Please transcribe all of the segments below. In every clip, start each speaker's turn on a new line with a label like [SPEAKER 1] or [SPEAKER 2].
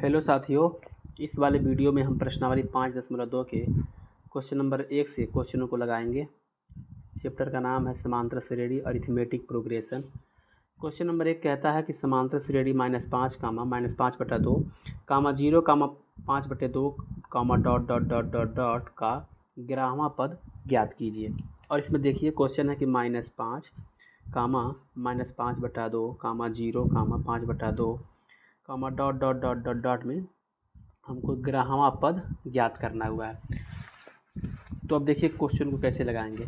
[SPEAKER 1] Hello साथियों, इस वाले वीडियो में हम प्रश्नावली 5.2 के क्वेश्चन नंबर 1 से क्वेश्चनों को लगाएंगे। चैप्टर का नाम है समांतर श्रेणी अरिथमेटिक प्रोग्रेशन। क्वेश्चन नंबर 1 कहता है कि समांतर श्रेणी -5 -5/2 0 5/2 dot dot dot dot dot का 11वां पद ज्ञात कीजिए। और इसमें देखिए क्वेश्चन है कि -5 -5/2 0 5/2 dot dot dot dot dot में हमको 11वां पद ज्ञात करना हुआ है। तो अब देखिए क्वेश्चन को कैसे लगाएंगे।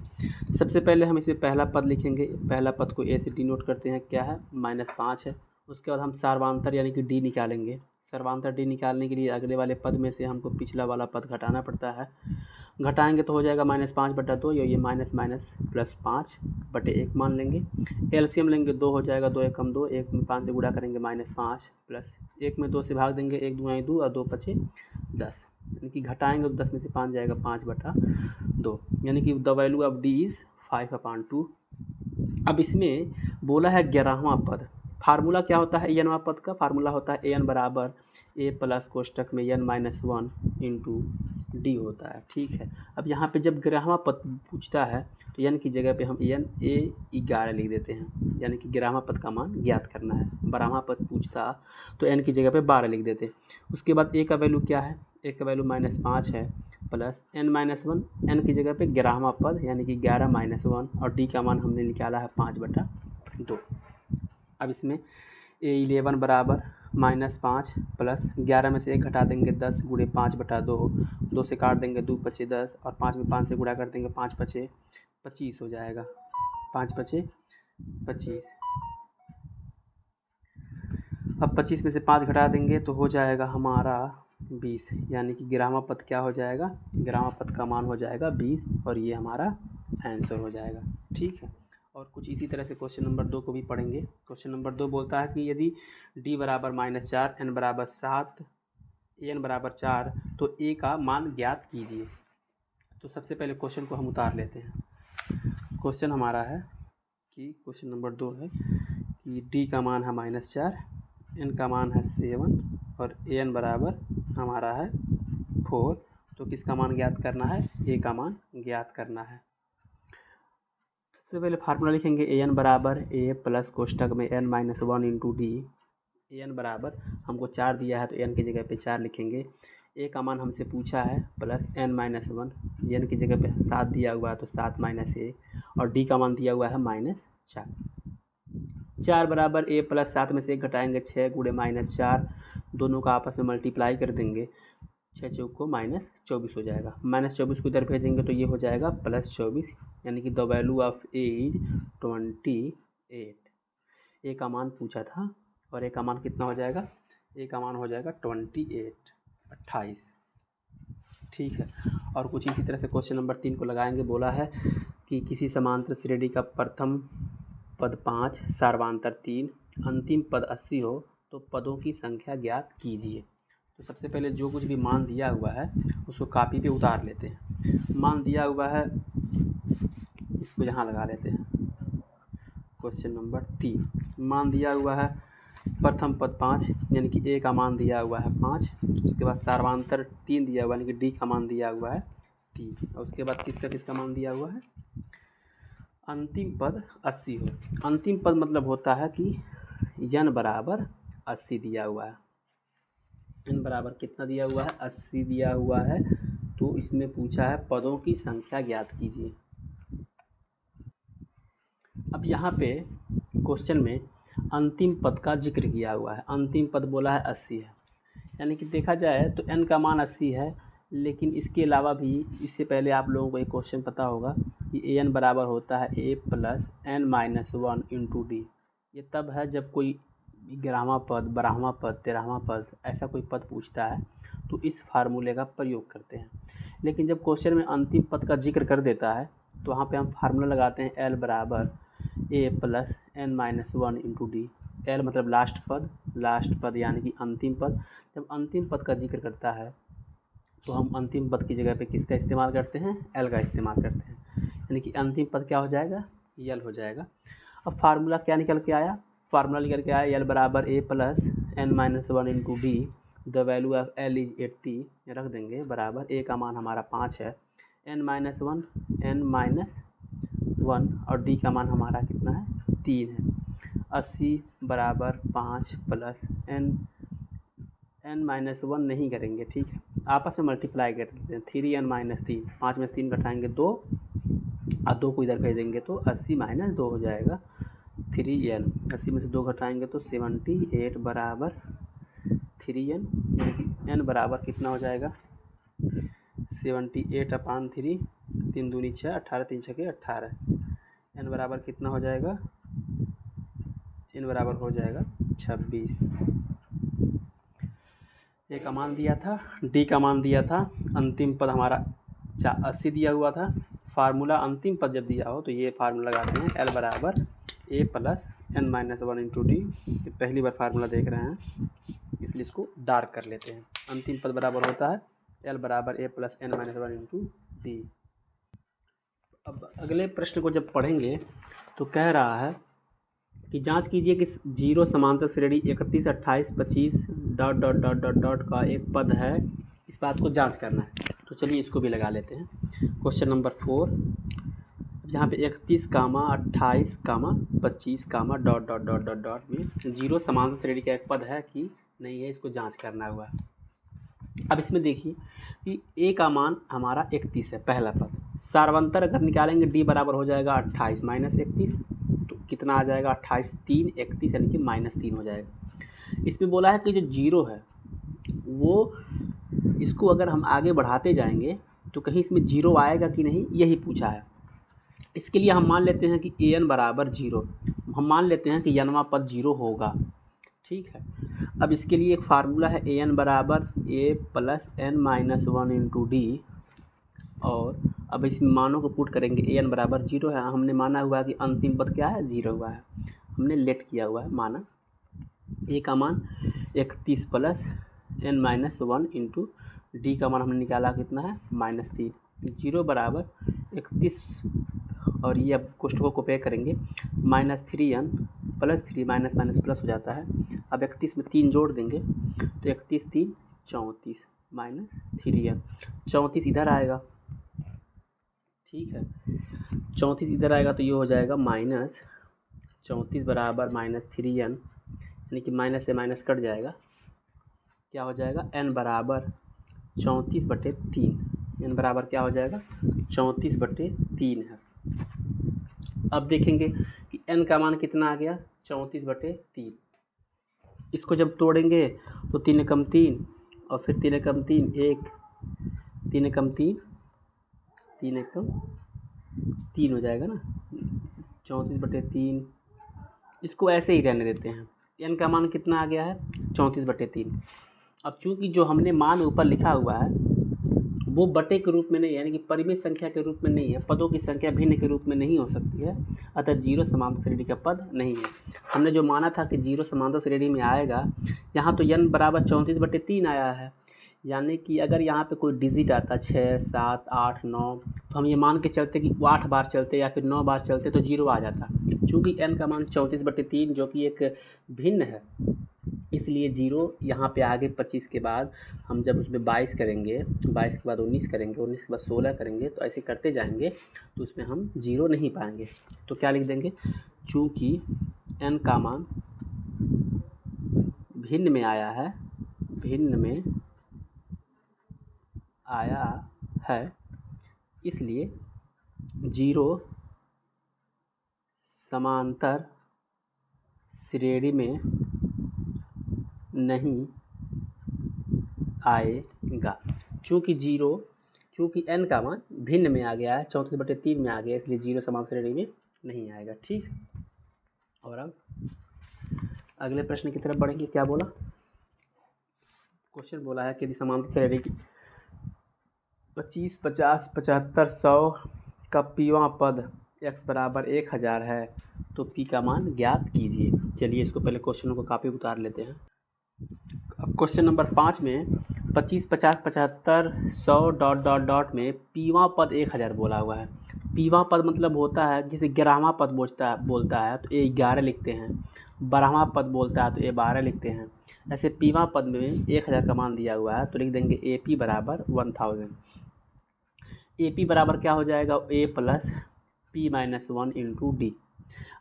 [SPEAKER 1] सबसे पहले हम इसमें पहला पद लिखेंगे। पहला पद को ए से डिनोट करते हैं, क्या है, -5 है। उसके बाद हम सार्वधातर यानी कि डी निकालेंगे। सर्वांतर डी निकालने के लिए अगले वाले पद में से हमको पिछला वाला पद घटाना पड़ता है। घटाएंगे तो हो जाएगा -5/2, ये माइनस माइनस प्लस 5/1 मान लेंगे। एलसीएम लेंगे 2 हो जाएगा, 2 एकम 2, 1 में 5 से गुणा करेंगे -5 प्लस 1 में 2 से भाग देंगे, 1 दूना 2 और 2 पचे 10, यानी कि घटाएंगे तो 10 में से 5 जाएगा 5/2, यानी कि the value of D is 5/2। अब इसमें बोला है 11वां पद। फार्मूला क्या होता है एनवां पद का? फार्मूला होता है एन बराबर ए प्लस कोष्टक में n-1 इंटू डी होता है। ठीक है, अब यहाँ पे जब 11वां पद पूछता है तो n की जगह पे हम n11 लिख देते हैं, यानी कि 11वां पद का मान ज्ञात करना है। 12वां पद पूछता तो n की जगह पे 12 लिख देते। उसके बाद a का वैल्यू क्या है? a का वैल्यू -5 है प्लस n-1, n की जगह पे 11वां पद यानी कि 11-1, और d का मान हमने निकाला है 5/2। अब इसमें A11 बराबर -5 प्लस 11 में से 1 घटा देंगे 10 गुणे 5/2, 2 से काट देंगे 2 पचे 10 और 5 में 5 से गुणा कर देंगे 5 पचे 25 हो जाएगा, 5 पचे 25। अब 25 में से 5 घटा देंगे तो हो जाएगा हमारा 20, यानी कि 11वां पद क्या हो जाएगा? 11वां पद का मान हो जाएगा 20 और ये हमारा आंसर हो जाएगा। ठीक है, और कुछ इसी तरह से क्वेश्चन नंबर 2 को भी पढ़ेंगे। क्वेश्चन नंबर 2 बोलता है कि यदि d बराबर -4 n बराबर 7 n बराबर 4 तो a का मान ज्ञात कीजिए। तो सबसे पहले क्वेश्चन को हम उतार लेते हैं। क्वेश्चन हमारा है कि क्वेश्चन नंबर 2 है कि d का मान है -4, n का मान है 7 और an बराबर हमारा है 4। तो किसका मान ज्ञात करना है? a का मान ज्ञात करना है। सबसे पहले फार्मूला लिखेंगे an बराबर a प्लस कोष्टक में n-1 इंटू डी। an बराबर हमको 4 दिया है तो n की जगह पे 4 लिखेंगे। a का मान हमसे पूछा है प्लस n-1, n की जगह पे 7 दिया हुआ है तो 7 माइनस a, और d का मान दिया हुआ है -4। 4 बराबर a प्लस 7 में से 1 घटाएंगे 6 गुणे -4, दोनों का आपस में मल्टीप्लाई कर देंगे, 6 चौक को -24 हो जाएगा। -24 को इधर भेजेंगे तो ये हो जाएगा +24, यानी कि the value of A is 28। ए का मान पूछा था और ए का मान कितना हो जाएगा? ए का मान हो जाएगा 28। ठीक है, और कुछ इसी तरह से क्वेश्चन नंबर 3 को लगाएंगे। बोला है कि किसी समांतर श्रेणी का प्रथम पद 5, सार्वांतर 3, अंतिम पद 80 हो तो पदों की संख्या ज्ञात कीजिए। तो सबसे पहले जो कुछ भी मान दिया हुआ है उसको कॉपी पे उतार लेते हैं। मान दिया हुआ है, इसको यहाँ लगा लेते हैं। क्वेश्चन नंबर 3 मान दिया हुआ है प्रथम पद 5, यानी कि a का मान दिया हुआ है 5। उसके बाद सार्वांतर 3 दिया हुआ है, यानी कि d का मान दिया हुआ है 3। और उसके बाद किसका मान दिया हुआ है? अंतिम पद 80 हो। अंतिम पद मतलब होता है कि n बराबर 80 दिया हुआ है। n बराबर कितना दिया हुआ है? 80 दिया हुआ है। तो इसमें पूछा है पदों की संख्या ज्ञात कीजिए। अब यहाँ पे क्वेश्चन में अंतिम पद का जिक्र किया हुआ है। अंतिम पद बोला है 80 है, यानी कि देखा जाए तो n का मान 80 है, लेकिन इसके अलावा भी इससे पहले आप लोगों को एक क्वेश्चन पता होगा कि an बराबर होता है a plus n-1 into D. ये तब है जब कोई 11वां पद, 12वां पद, 13वां पद ऐसा कोई पद पूछता है तो इस फार्मूले का प्रयोग करते हैं। लेकिन जब क्वेश्चन में अंतिम पद का जिक्र कर देता है तो वहाँ पे हम फार्मूला लगाते हैं l बराबर a plus n-1 into D. l मतलब लास्ट पद यानी कि अंतिम पद। जब अंतिम पद का जिक्र करता है तो हम अंतिम पद की जगह पे किसका इस्तेमाल करते हैं? l का इस्तेमाल करते हैं, यानी कि अंतिम पद क्या हो जाएगा? l हो जाएगा। अब फार्मूला क्या निकल के आया? फार्मूला निकल के आया l बराबर a plus n-1 into D the value of L is 80 रख देंगे बराबर ए का मान हमारा 5 है, n-1 और डी का मान हमारा कितना है 3 है। 80 बराबर 5 प्लस n-1 नहीं करेंगे, ठीक है, आपस में मल्टीप्लाई कर देते हैं। 3n-3, 5 में 3 घटाएंगे 2 और 2 को इधर भेज देंगे तो 80 - 2 हो जाएगा 3n। 80 में से 2 घटाएंगे तो 78 बराबर 3n, यानी कि n बराबर कितना हो जाएगा 78/3, 3 दूनी 6, 18 3 6 18, n बराबर कितना हो जाएगा, n बराबर हो जाएगा 26। ए का मान दिया था, डी का मान दिया था, अंतिम पद हमारा 80 दिया हुआ था। फार्मूला अंतिम पद जब दिया हो तो ये फार्मूला लगाते हैं, L बराबर A plus n-1 into D. पहली बार फार्मूला देख रहे हैं इसलिए इसको डार्क कर लेते हैं। अंतिम पद बराबर होता है L बराबर A plus n-1 into D. अब अगले प्रश्न को जब पढ़ेंगे तो कह रहा है कि जांच कीजिए कि 0 समांतर श्रेणी 31, 28, 25 ... का एक पद है, इस बात को जांच करना है। तो चलिए इसको भी लगा लेते हैं। क्वेश्चन नंबर 4, यहाँ पे 31, 28, 25, ... में 0 समांतर श्रेणी का एक पद है कि नहीं है, इसको जांच करना हुआ। अब इसमें देखिए कि ए का मान हमारा 31 है, पहला पद। सार्वंतर अगर निकालेंगे डी बराबर हो जाएगा 28 - 31, तो कितना आ जाएगा 28 3 31, यानी कि -3 हो जाएगा। इसमें बोला है कि जो 0 है वो, इसको अगर हम आगे बढ़ाते जाएंगे तो कहीं इसमें 0 आएगा कि नहीं, यही पूछा है। इसके लिए हम मान लेते हैं कि an बराबर 0, हम मान लेते हैं कि n वां पद 0 होगा, ठीक है। अब इसके लिए एक फार्मूला है an बराबर a plus n-1 into D, और अब इस मानों को पुट करेंगे। an बराबर 0 है, हमने माना हुआ है कि अंतिम पद क्या है 0 हुआ है, हमने लेट किया हुआ है, माना a का मान 31 प्लस n-1 इंटू डी का मान हमने निकाला कितना है -3। 0 बराबर 31, और ये अब कोष्ठकों को पे करेंगे, -3n प्लस 3 माइनस प्लस हो जाता है। अब 31 में 3 जोड़ देंगे तो 31 3 34 -3n, 34 इधर आएगा, ठीक है, 34 इधर आएगा तो ये हो जाएगा -34 बराबर -3n, यानी कि माइनस से माइनस कट जाएगा, क्या हो जाएगा n बराबर 34/3, n बराबर क्या हो जाएगा 34/3 है। अब देखेंगे कि n का मान कितना आ गया 34/3, इसको जब तोड़ेंगे तो 3 एकम 3 और फिर 3 एकम 3 1, 3 एकम 3 3 एकम 3 हो जाएगा ना, 34/3। इसको ऐसे ही रहने देते हैं। n का मान कितना आ गया है 34/3। अब चूंकि जो हमने मान ऊपर लिखा हुआ है वो बटे के रूप में नहीं है, यानी कि परिमेय संख्या के रूप में नहीं है, पदों की संख्या भिन्न के रूप में नहीं हो सकती है, अतः 0 समांतर श्रेणी का पद नहीं है। हमने जो माना था कि 0 समांतर श्रेणी में आएगा, यहाँ तो n बराबर 34/3 आया है, यानी कि अगर यहाँ पे कोई डिजिट आता 6 7 8 9, तो हम ये मान के चलते कि 8 बार चलते या फिर 9 बार चलते तो 0 आ जाता। चूँकि n का मान 34/3 जो कि एक भिन्न है, इसलिए 0 यहाँ पे आगे 25 के बाद हम जब उसमें 22 करेंगे, 22 के बाद 19 करेंगे, 19 के बाद 16 करेंगे, तो ऐसे करते जाएंगे तो उसमें हम 0 नहीं पाएंगे। तो क्या लिख देंगे, चूँकि n का मान भिन्न में आया है, भिन्न में आया है, इसलिए 0 समांतर श्रेणी में नहीं आएगा। चूँकि n का मान भिन्न में आ गया है, 34/3 में आ गया, इसलिए 0 समांतर श्रेणी में नहीं आएगा, ठीक। और अब अगले प्रश्न की तरफ बढ़ेंगे। क्या बोला, क्वेश्चन बोला है कि यदि समांतर श्रेणी की 25 50 75 100 का पीवां पद x बराबर 1000 है तो p का मान ज्ञात कीजिए। चलिए इसको पहले क्वेश्चनों को कापी उतार लेते हैं। अब क्वेश्चन नंबर 5 में 25 50 75 100 ... में पीवां पद 1000 बोला हुआ है। पीवां पद मतलब होता है जिसे 11वां पद बोलता है, तो 11 लिखते हैं, 12वां पद बोलता है तो ए 12 लिखते हैं। ऐसे पीवां पद में 1000 का मान दिया हुआ है तो लिख देंगे ए पी बराबर 1000। ए पी बराबर क्या हो जाएगा, A plus P minus 1 into D.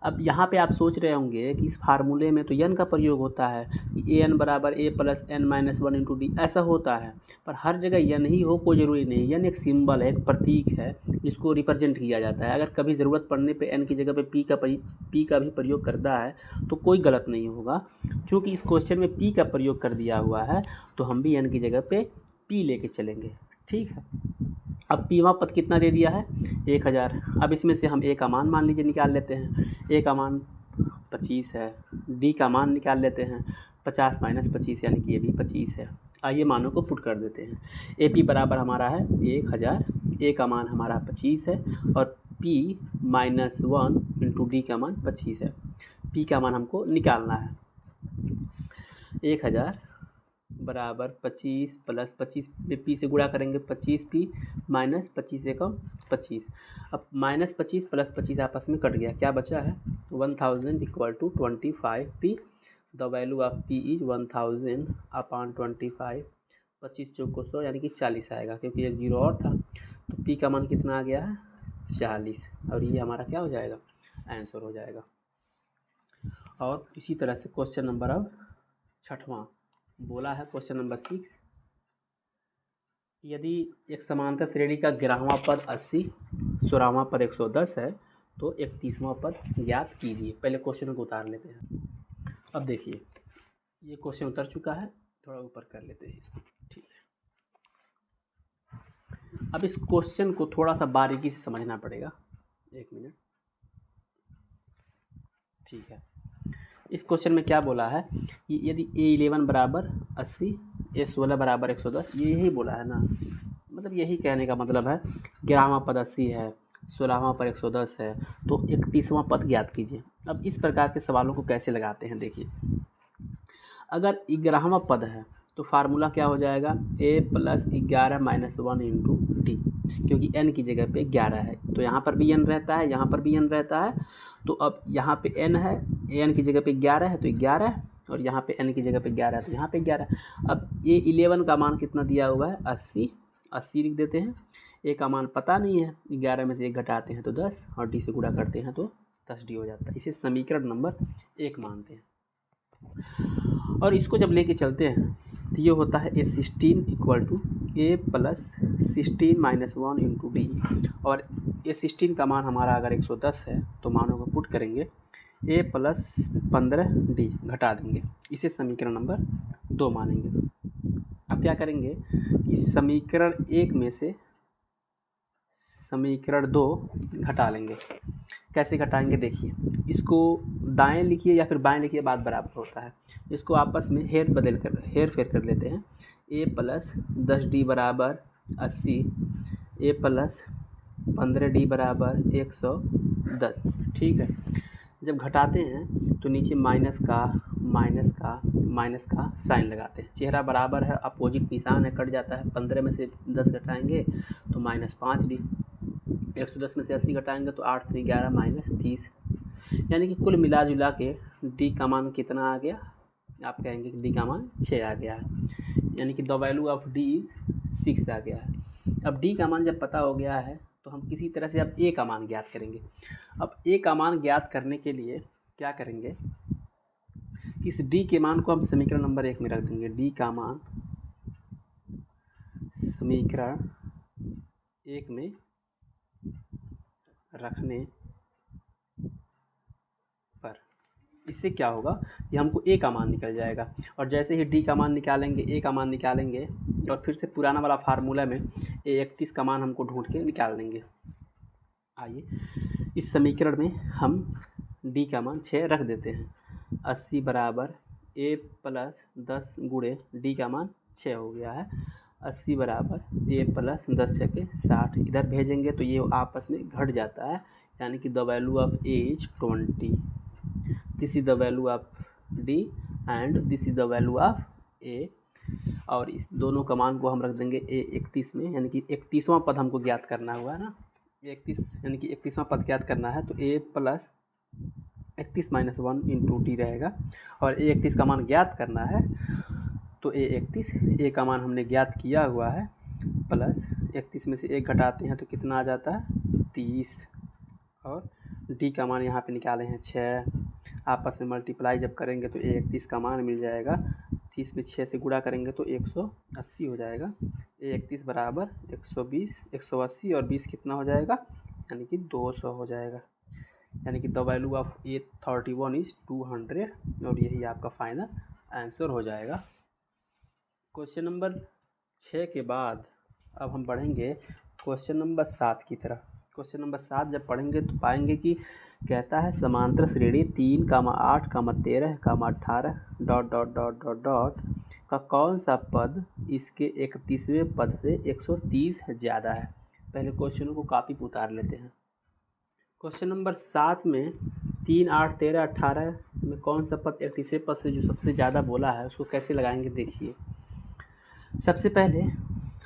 [SPEAKER 1] अब यहाँ पे आप सोच रहे होंगे कि इस फार्मूले में तो एन का प्रयोग होता है, ए एन बराबर A plus N minus 1 into D, ऐसा होता है। पर हर जगह एन ही हो कोई ज़रूरी नहीं। एन एक सिंबल है, एक प्रतीक है जिसको रिप्रेजेंट किया जाता है। अगर कभी ज़रूरत पड़ने पे एन की जगह पे पी का भी प्रयोग करता है तो कोई गलत नहीं होगा। चूँकि इस क्वेश्चन में पी का प्रयोग कर दिया हुआ है तो हम भी एन की जगह पे पी लेके चलेंगे। ठीक है। अब पीवा पद कितना दे दिया है, 1000। अब इसमें से हम ए का मान मान लीजिए निकाल लेते हैं। ए का मान 25 है, डी का मान निकाल लेते हैं 50 माइनस 25 यानी कि ये भी 25 है। आइए मानों को पुट कर देते हैं। ए पी बराबर हमारा है 1000, ए का मान हमारा 25 है और पी माइनस 1 इंटू डी का मान 25 है। पी का मान हमको निकालना है। 1000 बराबर 25 प्लस 25 पे पी से गुणा करेंगे 25 पी माइनस 25 एकम 25। अब माइनस 25 प्लस 25 आपस में कट गया, क्या बचा है 1000 equal to 25 P. The value of P is 1000 upon 25। 25 चौको 100 यानी कि 40 आएगा, क्योंकि एक जीरो और था। तो पी का मान कितना आ गया है 40, और ये हमारा क्या हो जाएगा, आंसर हो जाएगा। और इसी तरह से क्वेश्चन नंबर अब 6वां बोला है, क्वेश्चन नंबर 6। यदि एक समांतर श्रेणी का 11वां पद 80, 16वां पद 110 है तो 31वां पद ज्ञात कीजिए। पहले क्वेश्चन को उतार लेते हैं। अब देखिए ये क्वेश्चन उतर चुका है, थोड़ा ऊपर कर लेते हैं इसको। ठीक है। अब इस क्वेश्चन को थोड़ा सा बारीकी से समझना पड़ेगा। एक मिनट। ठीक है। इस क्वेश्चन में क्या बोला है कि यदि A11 बराबर 80, A16 बराबर 110, ये यही बोला है ना, मतलब यही कहने का मतलब है 11वां पद 80 है, 16वां पद 110 है तो 31वां पद ज्ञात कीजिए। अब इस प्रकार के सवालों को कैसे लगाते हैं, देखिए अगर 11वां पद है तो फार्मूला क्या हो जाएगा, a plus 11 minus 1 into D, क्योंकि n की जगह पे 11 है तो यहाँ पर भी n रहता है, यहाँ पर भी n रहता है। तो अब यहाँ पे n है, n की जगह पे 11 है तो 11, और यहाँ पे n की जगह पे 11 है तो यहाँ पे 11। अब ये 11 का मान कितना दिया हुआ है 80, 80 लिख देते हैं। a का मान पता नहीं है, 11 में से 1 घटाते हैं तो 10 और d से गुणा करते हैं तो 10d हो जाता है। इसे समीकरण नंबर 1 मानते हैं। और इसको जब लेके चलते हैं तो ये होता है A16 equal to A plus 16 minus 1 into D, और A16 का मान हमारा अगर 110 है तो मानों को पुट करेंगे a प्लस 15d घटा देंगे, इसे समीकरण नंबर 2 मानेंगे। अब क्या करेंगे, इस समीकरण 1 में से समीकरण 2 घटा लेंगे। कैसे घटाएंगे, देखिए इसको दाएं लिखिए या फिर बाएं लिखिए, बात बराबर होता है। इसको आपस में हेर फेर कर लेते हैं। a प्लस 10d बराबर 80, a प्लस 15d बराबर 110। ठीक है। जब घटाते हैं तो नीचे माइनस का साइन लगाते हैं। चेहरा बराबर है, अपोजिट निशान है, कट जाता है। 15 में से 10 घटाएंगे तो -5d, 110 में से 80 घटाएंगे तो 8 3 11 -30, यानी कि कुल मिला जुला के डी का मान कितना आ गया, आप कहेंगे कि डी का मान 6 आ गया है, यानी कि the value of D is 6 आ गया है। अब डी का मान जब पता हो गया है तो हम किसी तरह से अब ए का मान ज्ञात करेंगे। अब ए का मान ज्ञात करने के लिए क्या करेंगे, इस डी के मान को हम समीकरण नंबर 1 में रख देंगे। डी का मान समीकरण 1 में रखने पर इससे क्या होगा, ये हमको ए का मान निकल जाएगा, और जैसे ही डी का मान निकालेंगे, ए का मान निकालेंगे, और फिर से पुराना वाला फार्मूला में A31 का मान हमको ढूंढ के निकाल देंगे। आइए इस समीकरण में हम डी का मान 6 रख देते हैं। 80 बराबर a प्लस 10 गुणे डी का मान 6 हो गया है। 80 बराबर a प्लस 10 छके 60, इधर भेजेंगे तो ये आपस में घट जाता है, यानी कि the value of a is 20। This is the value of d and this is the value of a, और इस दोनों का मान को हम रख देंगे A31 में, यानी कि 31वां पद हमको ज्ञात करना हुआ है ना, 31 यानी कि 31वां पद ज्ञात करना है। तो a plus 31 minus 1 into D रहेगा। और A31 का मान ज्ञात करना है, तो A का मान हमने ज्ञात किया हुआ है, प्लस 31 में से 1 घटाते हैं तो कितना आ जाता है 30, और डी का मान यहाँ पे निकाले हैं 6। आपस में मल्टीप्लाई जब करेंगे तो A31 का मान मिल जाएगा, 30 में 6 से गुणा करेंगे तो 180 हो जाएगा। A31 बराबर 120, 180 और 20 कितना हो जाएगा, यानी कि 200 हो जाएगा। यानी कि the value of A31 is 200, और यही आपका फाइनल आंसर हो जाएगा। क्वेश्चन नंबर 6 के बाद अब हम बढ़ेंगे क्वेश्चन नंबर 7 की तरफ। क्वेश्चन नंबर 7 जब पढ़ेंगे तो पाएंगे कि कहता है समांतर श्रेणी 3, 8, 13, 18 dot dot dot dot dot का कौन सा पद इसके 31वें पद से 130 ज़्यादा है। पहले क्वेश्चनों को कॉपी पर उतार लेते हैं। क्वेश्चन नंबर 7 में 3, 8, 13, 18 में कौन सा पद 31वें पद से जो सबसे ज़्यादा बोला है उसको कैसे लगाएंगे देखिए। सबसे पहले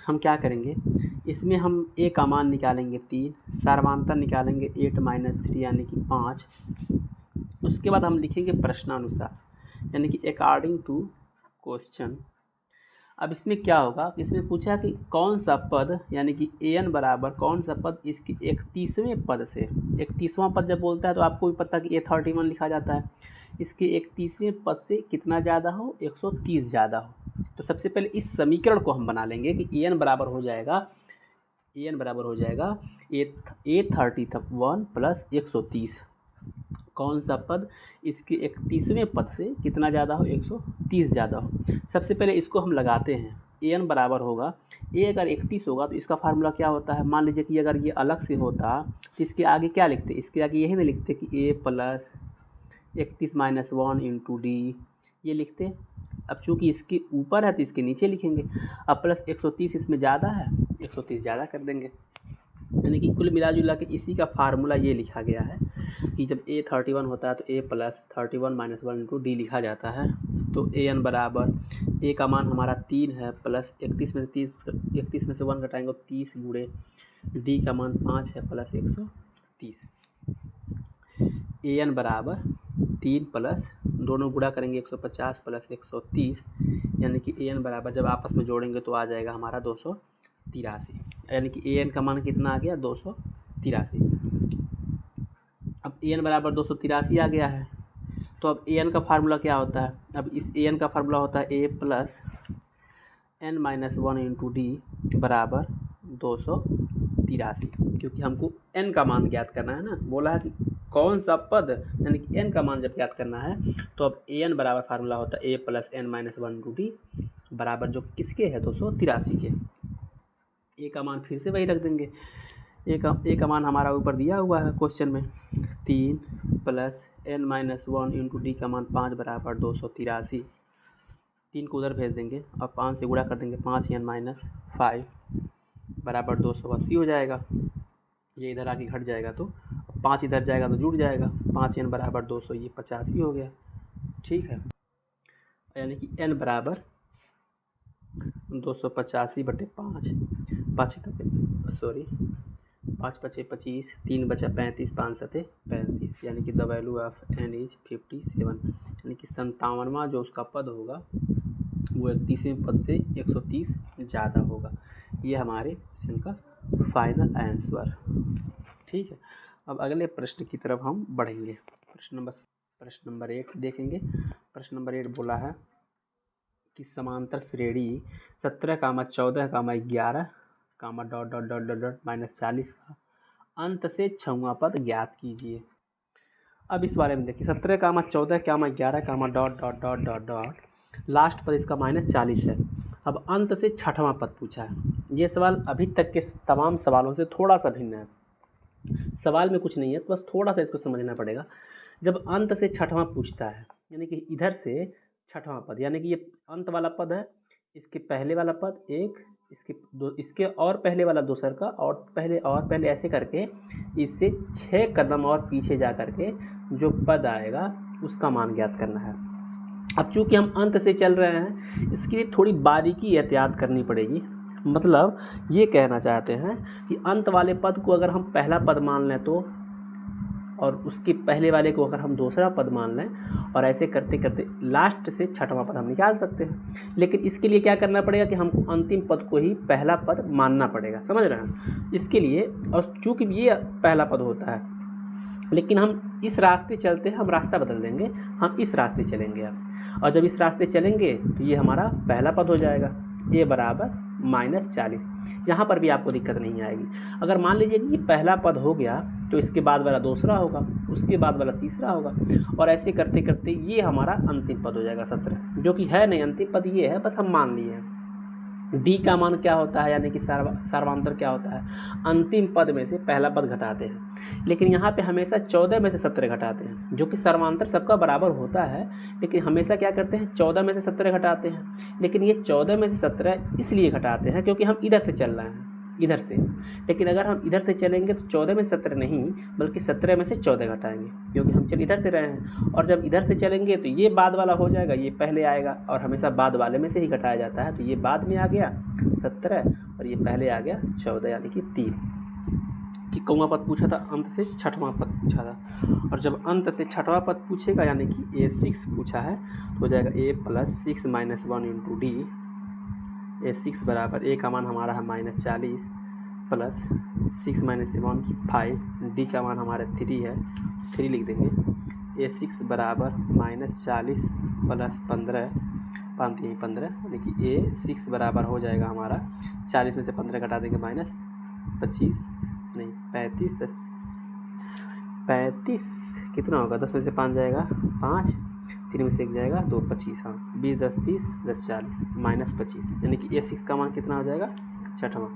[SPEAKER 1] हम क्या करेंगे, इसमें हम A का मान निकालेंगे 3, सार्वधातुक निकालेंगे 8 माइनस 3 यानी कि 5। उसके बाद हम लिखेंगे प्रश्नानुसार, यानी कि अकॉर्डिंग टू क्वेश्चन। अब इसमें क्या होगा, इसमें पूछा कि कौन सा पद, यानी कि an बराबर कौन सा पद इसके 31वें पद से, 31वां पद जब बोलता है तो आपको भी पता है कि A31 लिखा जाता है, इसके 31वें पद से कितना ज़्यादा हो, 130 ज़्यादा हो। तो सबसे पहले इस समीकरण को हम बना लेंगे कि an बराबर हो जाएगा A31 प्लस 130। कौन सा पद इसके 31वें पद से कितना ज़्यादा हो, 130 ज़्यादा हो। सबसे पहले इसको हम लगाते हैं। an बराबर होगा, a अगर 31 होगा तो इसका फार्मूला क्या होता है, मान लीजिए कि अगर ये अलग से होता तो इसके आगे क्या लिखते, इसके आगे यही नहीं लिखते कि a plus 31 minus 1 into D, ये लिखते। अब चूँकि इसके ऊपर है तो इसके नीचे लिखेंगे। अब प्लस 130 इसमें ज़्यादा है, 130 ज़्यादा कर देंगे। यानी कि कुल मिला जुला के इसी का फार्मूला ये लिखा गया है कि जब A31 होता है तो A plus 31 minus 1 into D लिखा जाता है। तो an बराबर A का मान हमारा 3 है, प्लस 31 में से 1 घटाएंगे 30 गुणे डी का मान 5 है, प्लस 130। an बराबर 3 प्लस दोनों गुणा करेंगे 150 प्लस 130, यानी कि an बराबर जब आपस में जोड़ेंगे तो आ जाएगा हमारा 283। यानी कि an का मान कितना आ गया, 283। अब an बराबर 283 आ गया है, तो अब an का फार्मूला क्या होता है, अब इस an का फार्मूला होता है a plus n minus 1 into D बराबर 283, क्योंकि हमको n का मान ज्ञात करना है ना, बोला है कि कौन सा पद, यानी कि n का मान जब ज्ञात करना है तो अब an बराबर फार्मूला होता है a plus n minus 1 into D बराबर जो किसके है, 283 के। a का मान फिर से वही रख देंगे, a का मान हमारा ऊपर दिया हुआ है क्वेश्चन में, 3 plus n minus 1 into D का मान 5 बराबर 283। 3 को उधर भेज देंगे और 5 से गुणा कर देंगे, 5n माइनस 5 बराबर 280 हो जाएगा। ये इधर आके घट जाएगा तो 5 इधर जाएगा तो जुड़ जाएगा, 5n बराबर 200, ये 85 हो गया। ठीक है, यानी कि n बराबर 285 बटे 5, 5 पचे 25, 3 बचा 35, 5 सते 35, यानी कि the value of n is 57। यानी कि 57वां जो उसका पद होगा वो 31वें पद से 130 ज़्यादा होगा। ये हमारे क्वेश्चन का फाइनल आंसर। ठीक है, अब अगले प्रश्न की तरफ हम बढ़ेंगे। प्रश्न नंबर 8 देखेंगे। प्रश्न नंबर 8 बोला है कि समांतर श्रेणी 17, 14, 11 dot dot dot dot dot minus 40 का अंत से 6वां पद ज्ञात कीजिए। अब इस बारे में देखिए, 17, 14, 11 dot dot dot dot dot last पद इसका -40 है। अब अंत से 6वां पद पूछा है। ये सवाल अभी तक के तमाम सवालों से थोड़ा सा भिन्न है। सवाल में कुछ नहीं है, तो बस थोड़ा सा इसको समझना पड़ेगा। जब अंत से 6वां पूछता है, यानी कि इधर से 6वां पद, यानी कि ये अंत वाला पद है, इसके पहले वाला पद एक, इसके और पहले वाला दूसर का, और पहले ऐसे करके इससे 6 कदम और पीछे जा करके जो पद आएगा उसका मान ज्ञात करना है। अब चूँकि हम अंत से चल रहे हैं, इसके लिए थोड़ी बारीकी एहतियात करनी पड़ेगी। मतलब ये कहना चाहते हैं कि अंत वाले पद को अगर हम पहला पद मान लें तो, और उसके पहले वाले को अगर हम दूसरा पद मान लें और ऐसे करते करते लास्ट से छठवां पद हम निकाल सकते हैं। लेकिन इसके लिए क्या करना पड़ेगा कि हमको अंतिम पद को ही पहला पद मानना पड़ेगा, समझ रहे हैं। इसके लिए, और चूँकि ये पहला पद होता है, लेकिन हम इस रास्ते चलते हैं, हम रास्ता बदल देंगे, हम इस रास्ते चलेंगे अब। और जब इस रास्ते चलेंगे तो ये हमारा पहला पद हो जाएगा, a बराबर -40। यहाँ पर भी आपको दिक्कत नहीं आएगी। अगर मान लीजिए कि ये पहला पद हो गया तो इसके बाद वाला दूसरा होगा, उसके बाद वाला तीसरा होगा, और ऐसे करते करते ये हमारा अंतिम पद हो जाएगा 17, जो कि है नहीं, अंतिम पद ये है, बस हम मान लिए हैं। डी का मान क्या होता है, यानी कि सर्वांतर क्या होता है, अंतिम पद में से पहला पद घटाते हैं। लेकिन यहाँ पे हमेशा 14 में से 17 घटाते हैं, जो कि सर्वांतर सबका बराबर होता है, लेकिन हमेशा क्या करते हैं, 14 में से 17 घटाते हैं। लेकिन ये 14 में से 17 इसलिए घटाते हैं क्योंकि हम इधर से चल रहे हैं, इधर से। लेकिन अगर हम इधर से चलेंगे तो 14 में से 17 नहीं, बल्कि 17 में से 14 घटाएंगे, क्योंकि हम चल इधर से रहे हैं। और जब इधर से चलेंगे तो ये बाद वाला हो जाएगा, ये पहले आएगा, और हमेशा बाद वाले में से ही घटाया जाता है। तो ये बाद में आ गया 17 और ये पहले आ गया 14, यानी कि 3। कि कौवा पद पूछा था, अंत से छठवां पद पूछा था। और जब अंत से छठवां पद पूछेगा, यानी कि A6 पूछा है, तो हो जाएगा A + 6 - 1 × D। A6 बराबर, A का मान हमारा है -40 प्लस 6 - 1 5, D का मान हमारा 3 है, 3 लिख देंगे। A6 बराबर -40 प्लस 15, 5 3 15, यानी कि A6 बराबर हो जाएगा हमारा 40 में से 15 घटा देंगे -25 नहीं 35 कितना होगा, 10 में से 5 जाएगा 5, 3 में से 1 जाएगा 2, 25, हाँ 20 10 30 10 40 -25, यानी कि A6 का मान कितना हो जाएगा, छठवां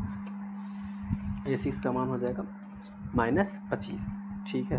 [SPEAKER 1] A6 का मान हो जाएगा -25। ठीक है।